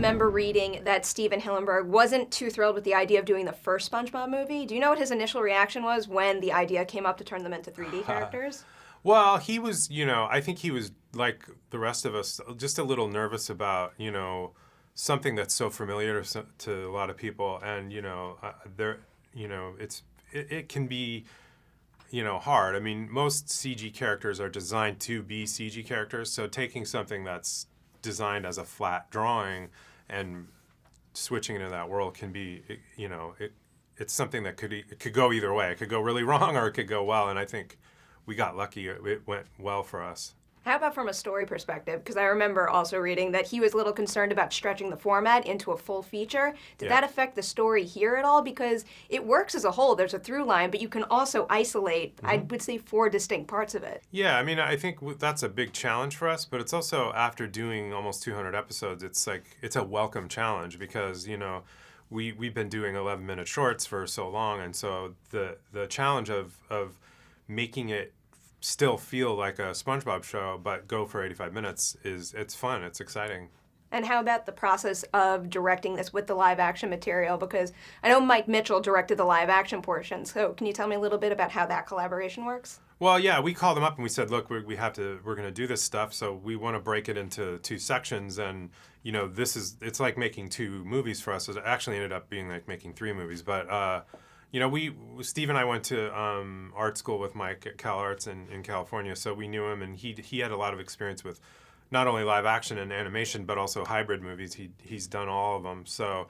remember reading that Steven Hillenburg wasn't too thrilled with the idea of doing the first SpongeBob movie. Do you know what his initial reaction was when the idea came up to turn them into 3D characters? Well, he was, I think he was like the rest of us, just a little nervous about, something that's so familiar to a lot of people, and it can be, hard. I mean, most CG characters are designed to be CG characters, so taking something that's designed as a flat drawing and switching into that world can be, it's something that could go either way. It could go really wrong or it could go well, and I think we got lucky. It went well for us. How about from a story perspective? Because I remember also reading that he was a little concerned about stretching the format into a full feature. Did that affect the story here at all? Because it works as a whole. There's a through line, but you can also isolate, I would say, 4 distinct parts of it. Yeah, I mean, I think that's a big challenge for us, but it's also, after doing almost 200 episodes, it's a welcome challenge because, we've been doing 11-minute shorts for so long, and so the challenge of making it still feel like a SpongeBob show, but go for 85 minutes it's fun, it's exciting. And how about the process of directing this with the live action material? Because I know Mike Mitchell directed the live action portion, so can you tell me a little bit about how that collaboration works? Well, yeah, we called them up and we said, look, we're going to do this stuff, so we want to break it into 2 sections, and it's like making 2 movies for us. It actually ended up being like making 3 movies, but Steve and I went to art school with Mike at Cal Arts in California, so we knew him, and he had a lot of experience with not only live action and animation, but also hybrid movies. He's done all of them. So,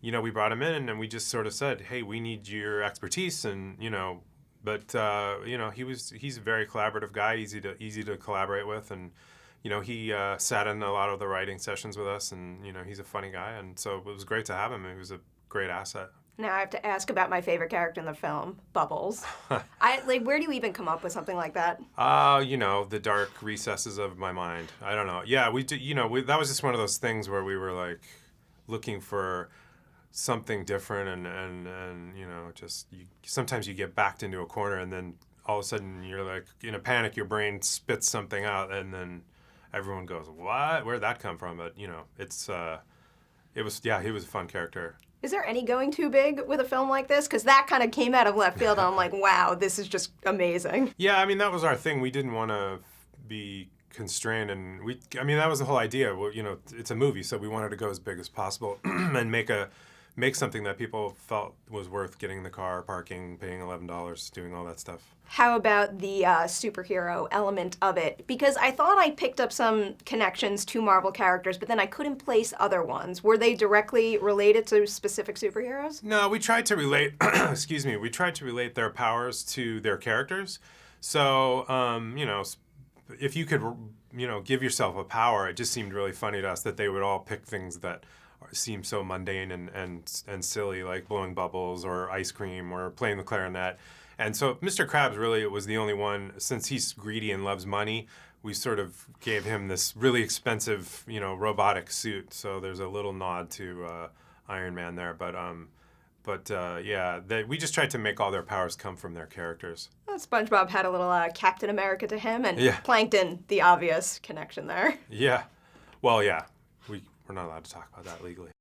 we brought him in, and we just sort of said, hey, we need your expertise, and, but he's a very collaborative guy, easy to collaborate with, and, he sat in a lot of the writing sessions with us, and, he's a funny guy, and so it was great to have him. He was a great asset. Now I have to ask about my favorite character in the film, Bubbles. Where do you even come up with something like that? The dark recesses of my mind. I don't know. Yeah, that was just one of those things where we were like looking for something different, and sometimes you get backed into a corner, and then all of a sudden you're like in a panic, your brain spits something out, and then everyone goes, "What? Where'd that come from?" But he was a fun character. Is there any going too big with a film like this? Because that kind of came out of left field, and I'm like, wow, this is just amazing. Yeah, I mean, that was our thing. We didn't want to be constrained, and that was the whole idea. Well, it's a movie, so we wanted to go as big as possible and make something that people felt was worth getting in the car, parking, paying $11, doing all that stuff. How about the superhero element of it? Because I thought I picked up some connections to Marvel characters, but then I couldn't place other ones. Were they directly related to specific superheroes? No, we tried to relate, we tried to relate their powers to their characters. So, if you could, give yourself a power, it just seemed really funny to us that they would all pick things that seem so mundane and silly, like blowing bubbles or ice cream or playing the clarinet. And so Mr. Krabs really was the only one, since he's greedy and loves money, we sort of gave him this really expensive, robotic suit. So there's a little nod to Iron Man there. We just tried to make all their powers come from their characters. Well, SpongeBob had a little Captain America to him, and Plankton, the obvious connection there. Yeah. Well, yeah. We're not allowed to talk about that legally.